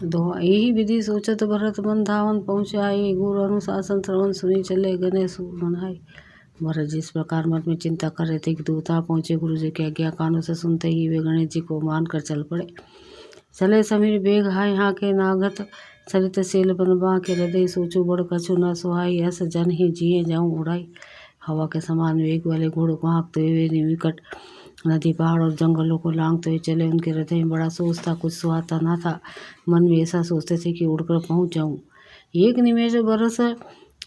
दोहा यही विधि सोचत भरत मन धावन पहुँचाए, गुरु अनुशासन श्रवण सुनी चले गणेश मनाए। भरत जी इस प्रकार मन में चिंता कर रहे थे कि दूता पहुँचे। गुरु जी की आज्ञा कानों से सुनते ही वे गणेश जी को मानकर चल पड़े। चले समीर बेग हाय यहाँ के नागत, चरित सेल बनबा के हृदय सोचो बड़ कछु न सुहाई, ऐस जन ही जिए जाऊँ उड़ाई। हवा के समान वेग वाले घोड़ों को हाँकते हुए निकट नदी पहाड़ और जंगलों को लांघते हुए चले। उनके हृदय में बड़ा सोच था, कुछ सुहाता न था। मन में ऐसा सोचते थे कि उड़कर पहुँच जाऊँ। एक निमेष बरस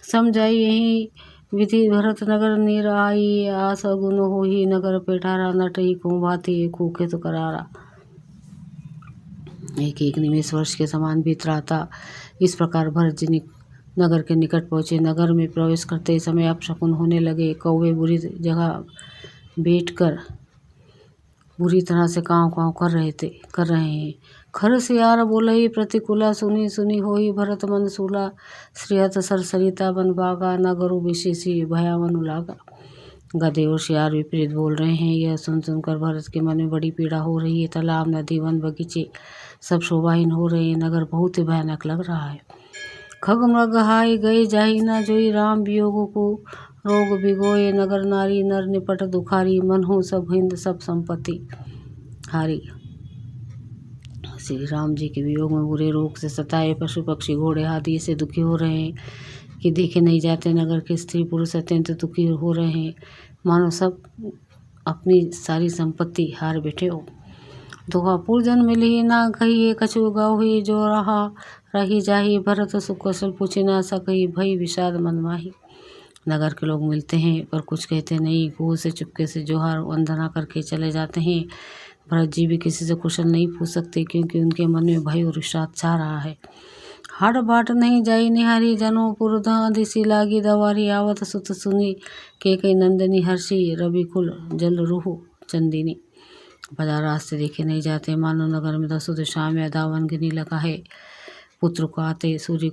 समझाई यही विधि, भरत नगर नीर आई, आस गुन हो ही नगर पेठारा, नट ही को भाती खूखे तो करारा। एक एक निमेष वर्ष के समान बीत रहा था। इस प्रकार भरत जी नगर के निकट पहुँचे। नगर में प्रवेश करते समय अपशकुन होने लगे। कौवे बुरी जगह बैठकर बुरी तरह से काँव काँव कर रहे हैं। खर सियार बोलहि प्रतिकूला, सुनी सुनी होई भरत मन सूला। श्रीहत सरसरिता बन बागा, न गरु विशेषी भया मनु लागा। गधे और सियार विपरीत बोल रहे हैं। यह सुन सुनकर भरत के मन में बड़ी पीड़ा हो रही है। तालाब नदी वन बगीचे सब शोभाहीन हो रहे हैं। नगर बहुत ही भयानक लग रहा है। खग मृग हाय गए जाहि न जोई, राम वियोग को रोग बिगोए। नगर नारी नर निपट दुखारी, मन हो सब हिंद सब संपत्ति हारी। श्री राम जी के वियोग में बुरे रोग से सताए पशु पक्षी घोड़े आदि से दुखी हो रहे हैं कि देखे नहीं जाते। नगर के स्त्री पुरुष अत्यंत दुखी हो रहे हैं, मानो सब अपनी सारी संपत्ति हार बैठे हो। दोहा पूर्जन मिली ना कहिए, कछु गौही जो रही जाही। भरत सुख कौशल पूछे ना सकही, भई विषाद मन माही। नगर के लोग मिलते हैं पर कुछ कहते नहीं। गोह से चुपके से जोहार वंदना करके चले जाते हैं। भरत जी भी किसी से कुशल नहीं पूछ सकते, क्योंकि उनके मन में भय और विषाद छा रहा है। हाट बाट नहीं जाई निहारी, जनो पुरधा दिसी लागी दवारी। आवत सुत सुनी के कई नंदनी, हर्षी रवि कुल जल रूह चंदिनी। बाजार रास्ते देखे नहीं जाते, मानो नगर में दसों दिशाओं में दावन गिनी लगा है। पुत्र को आते सूर्य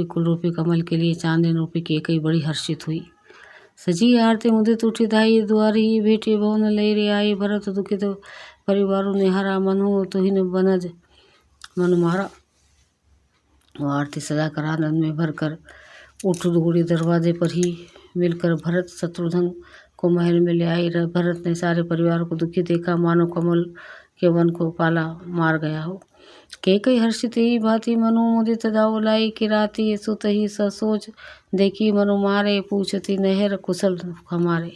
कुल रूपी कमल के लिए चांदन रूपी केकई बड़ी हर्षित हुई। सजी आरती मुदित उठी धाई, द्वारी भेटे भवन लय रे आई। भरत दुखित परिवारों ने हरा, मनु तुहिन बनज मनु मारा। वो आरती सजाकर आनंद में भरकर उठ दौड़ी दरवाजे पर ही मिलकर भरत शत्रुघ्न को महल में ले आई। भरत ने सारे परिवार को दुखी देखा, मानो कमल के वन को पाला मार गया हो। केकई हर्षित ही भांति मनु मुदित दाऊ लाई, किराती सुत ही ससोच देखी मनु मारे। पूछती नहर कुशल हमारे।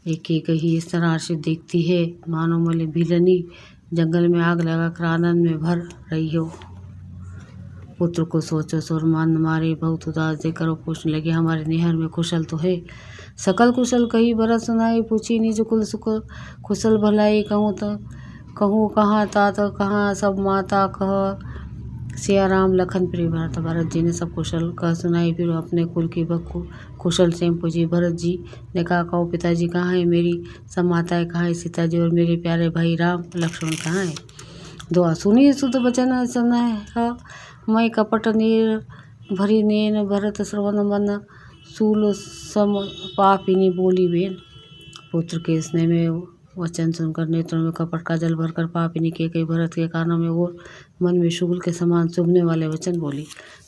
एक एक ही इस तरह हर्षित देखती है, मानो मले भिलनी जंगल में आग लगाकर आनंद में भर रही हो। पुत्र को सोचो सुर मन मारे, बहुत उदास देखकर वो पूछने लगे, हमारे नहर में कुशल तो है। सकल कुशल कही भरत सुनाई, पूछी निज कुल सुख कुशल भलाई। कहूँ कहाँ तात कहाँ सब माता, कह सिया राम लखन प्रिय भरत। भरत जी ने सब कुशल कह सुनाई। फिर अपने कुल की कुशल से पूछी। भरत जी ने कहा, कहो पिताजी कहाँ है, मेरी सब माताएं कहाँ है, सीता जी और मेरे प्यारे भाई राम लक्ष्मण कहाँ है। दुआ सुनी सुत बचन सनह, मैं कपट नीर भरी नैन। भरत श्रवण मन सूल सम पापिनी बोली बेन। पुत्र के स्नेह में वचन सुनकर नेत्रों में कपट का जल भरकर पापिनी के कई भरत के कानों में और मन में शूल के समान चुभने वाले वचन बोली।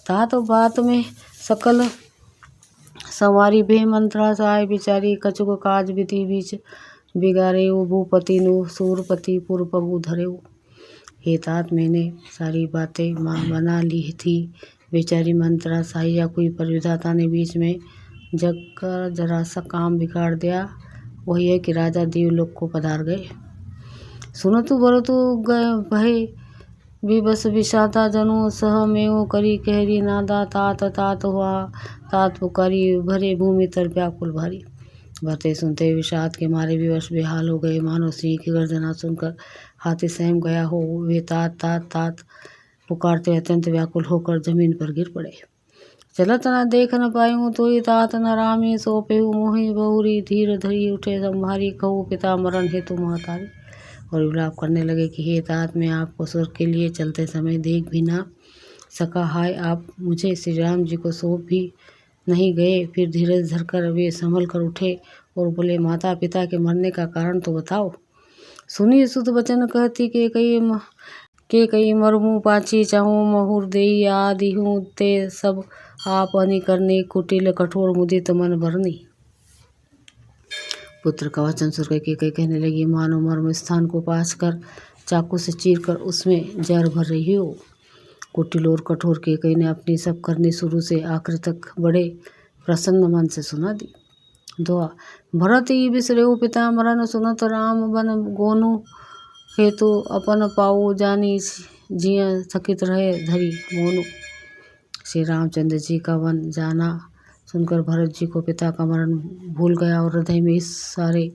तात बात में सकल संवारी बे मंत्रा सहाय बिचारी। कछुक काज विधि बीच बिगारे, भूपति नु सूरपति पुर पगु धरे। हे तात, मैंने सारी बातें बना ली थी, बेचारी मंत्रा साही या कोई पर विधाता ने बीच में जग कर जरा सा काम बिगाड़ दिया। वही है कि राजा देवलोक को पधार गए। सुनतु बरतु भय विवश विषादा, जनु सह में करी कहरी नादा। तात तात हुआ तात पुकारी, भरे भूमि तर व्याकुल भारी। भरते सुनते विषाद के मारे विवश बेहाल हो गए, मानो सिंह की गर्जना सुनकर हाथी सहम गया हो। वे तात तात तात पुकारते अत्यंत व्याकुल होकर जमीन पर गिर पड़े। चलत न देख न पायूं, तो ही तात न रामी। सौंपेहु मोहि बहुरी, धीर धरी उठे संभारी। कहू पिता मरण हेतु महतारी। और विलाप करने लगे कि हे तात, मैं आपको स्वर्ग के लिए चलते समय देख भी ना सका। हाय, आप मुझे श्री राम जी को सौंप भी नहीं गए। फिर धीरज धरकर वे संभल कर उठे और बोले, माता पिता के मरने का कारण तो बताओ। सुनी सुत बचन कहती के कई मरमू पाची चाहूँ महुर देई आदि हूँ ते सब आप अनि करने कुटिल कठोर मुदित मन भरनी। पुत्र का वचन सुनकर के कहने लगी, मानो मर्म स्थान को पास कर चाकू से चीर कर उसमें जहर भर रही हो। कुटिल और कठोर के कई ने अपनी सब करनी शुरू से आखिर तक बड़े प्रसन्न मन से सुना दी। दुआ भरत ही बिसरेऊ पिता मरन सुनत राम बन गोनु हेतु अपन पाऊ जानी जिया थकित रहे धरी मोनु। श्री रामचंद्र जी का वन जाना सुनकर भरत जी को पिता का मरण भूल गया और हृदय में इस सारे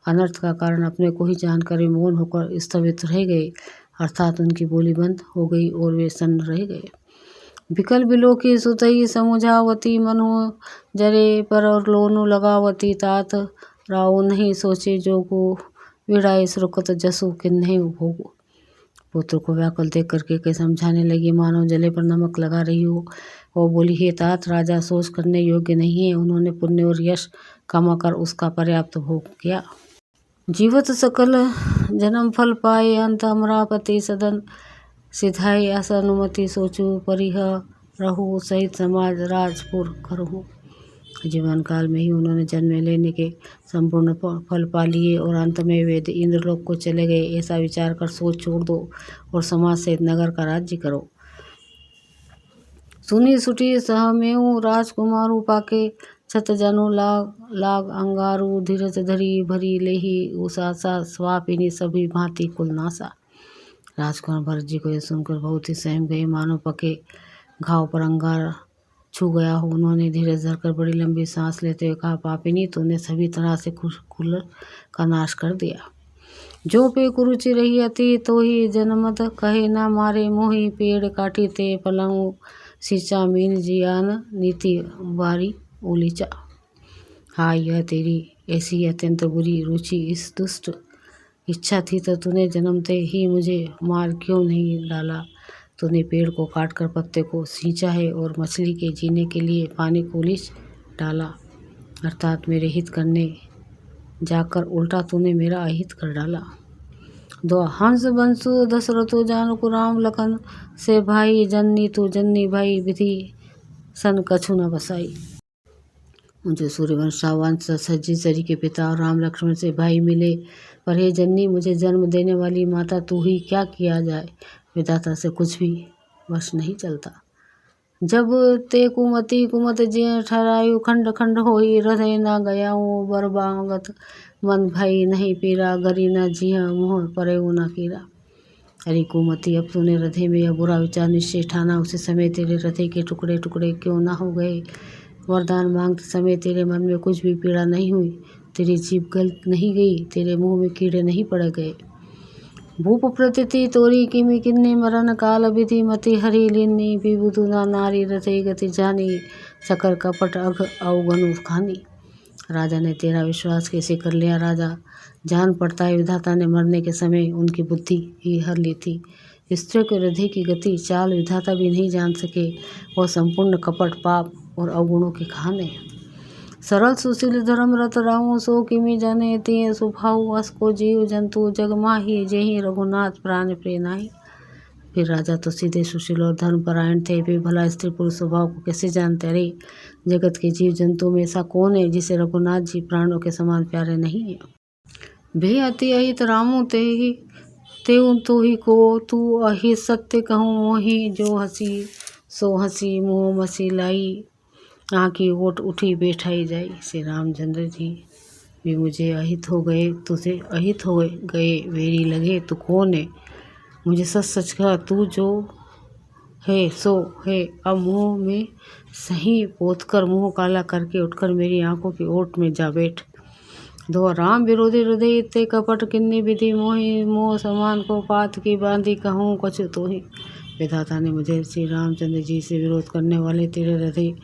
अनर्थ का कारण अपने को ही जानकर वे मौन होकर स्थगित रह गए, अर्थात उनकी बोली बंद हो गई और वे सन्न रह गए। विकल बिलो की सुतई समुझावती मनु जरे पर और लोनु लगावती तात राव नहीं सोचे जोगु विड़ाई सुरकत जसु किन्हीं भोगु। पुत्र को व्याकुल देख करके के समझाने लगी, मानो जले पर नमक लगा रही हो। वो बोली, हे तात, राजा सोच करने योग्य नहीं है। उन्होंने पुण्य और यश कमाकर उसका पर्याप्त भोग किया। जीवत सकल जन्म फल पाए अंत अमरापति सदन सिधाई असनुमति सोचू परिह रहू सहित समाज राजपुर करहूँ। जीवन काल में ही उन्होंने जन्म लेने के संपूर्ण फल पा लिए और अंत में वे इंद्रलोक को चले गए। ऐसा विचार कर सोच छोड़ दो और समाज सहित नगर का राज्य करो। सुनी सुटी सहमेऊ राजकुमारू पाके छत जनु लाग अंगारू धीरज धरी भरी लेही उषासा स्वापिनी सभी भांति कुल नासा। राजकुमार भरत जी को यह सुनकर बहुत ही सहम गए, मानो पके घाव पर अंगार छू गया हो। उन्होंने धीरज धरकर बड़ी लंबी सांस लेते हुए कहा, पापिनी, तूने सभी तरह से कुल का नाश कर दिया। जो पे कुरुचि रही अति तो ही जनमत कहे ना मारे मोही पेड़ काटी ते पलंग सींचा मीन जियान नीति बारी उलीचा। हाँ, यह तेरी ऐसी अत्यंत बुरी रुचि, इस दुष्ट इच्छा थी तो तूने जन्मते ही मुझे मार क्यों नहीं डाला। तूने पेड़ को काटकर पत्ते को सींचा है और मछली के जीने के लिए पानी को उलीच डाला, अर्थात मेरे हित करने जाकर उल्टा तूने मेरा अहित कर डाला। दो हंस बंसु दशरथो जानकु राम लखन से भाई जननी तू जननी भाई विधि सन कछु न बसाई। मुझे सूर्यवंश वंश सज्जीसरी के पिता और राम लक्ष्मण से भाई मिले, पर हे जननी, मुझे जन्म देने वाली माता तू ही क्या किया जाए। विधाता से कुछ भी वश नहीं चलता। जब ते कुमति कुमत जिय ठहरायु खंड खंड होई हृदय न गयाऊँ बरबागत मन भाई नहीं पीरा गरी न जिय मुँह परे न कीरा। अरे कुमति, अब तूने हृदय में यह बुरा विचार निश्चय ठाना, उसी समय तेरे हृदय के टुकड़े टुकड़े क्यों न हो गए। वरदान मांगते समय तेरे मन में कुछ भी पीड़ा नहीं हुई, तेरी जीभ गल नहीं गई, तेरे मुंह में कीड़े नहीं पड़ गए। भूप प्रतिथि तोरी किमि किन्नी मरण काल विधि मति हरि लिन्नी विबुधु नारी रथे गति जानी सकल कपट अघ अवगनु खानी। राजा ने तेरा विश्वास कैसे कर लिया। राजा जान पड़ता है विधाता ने मरने के समय उनकी बुद्धि ही हर ली थी। स्त्रियों के हृदय की गति चाल विधाता भी नहीं जान सके, वह संपूर्ण कपट पाप और अवगुणों के खाने। सरल सुशील धर्मरत राहु सो किमि जाने तिय सुभाऊ असको जीव जंतु जग माही जेहि रघुनाथ प्राण प्रिय नाहि। फिर राजा तो सीधे सुशील और धर्मपरायण थे, वे भला स्त्री पुरुष स्वभाव को कैसे जानते। अरे जगत के जीव जंतु में ऐसा कौन है जिसे रघुनाथ जी प्राणों के समान प्यारे नहीं है। भे अति अहित रामू तेऊ तो ही को तू अहित सत्य कहूँ मोही जो हंसी सो हंसी मुँह मसी लाई आँखी ओट उठी बैठाई जाई। श्री रामचंद्र जी भी मुझे अहित हो गए, तुझे अहित हो गए वेरी लगे, तू कौन है। मुझे सच सच कह, तू जो है सो है। अब मुँह में सही पोत कर मुँह काला करके उठकर मेरी आंखों की ओट में जा बैठ। दो राम विरोधी हृदय इतने कपट किन्नी विधि मोहि मोह समान को पात की बांधी कहूँ कछु तो ही। विधाता ने मुझे श्री रामचंद्र जी से विरोध करने वाले तेरे हृदय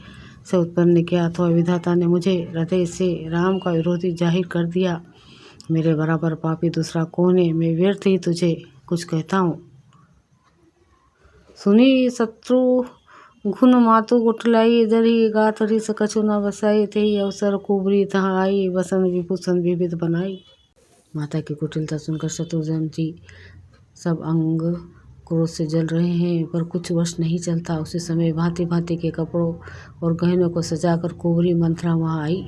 से उत्पन्न किया, अथवा विधाता ने मुझे हृदय से राम का विरोधी जाहिर कर दिया। मेरे बराबर पापी दूसरा कौन है। मैं व्यर्थ ही तुझे कुछ कहता हूँ। सुनी शत्रु घुन मातु गुठलाई जरी गात हरिस कछु न बसाई ते अवसर कुबरी तहाँ आई बसन विभूषण विविध बनाई। माता की कुटिलता सुनकर शत्रुघ्न जी सब अंग क्रोध से जल रहे हैं, पर कुछ वश नहीं चलता। उसी समय भांति भांति के कपड़ों और गहनों को सजाकर कुंवरी मंथरा वहाँ आई।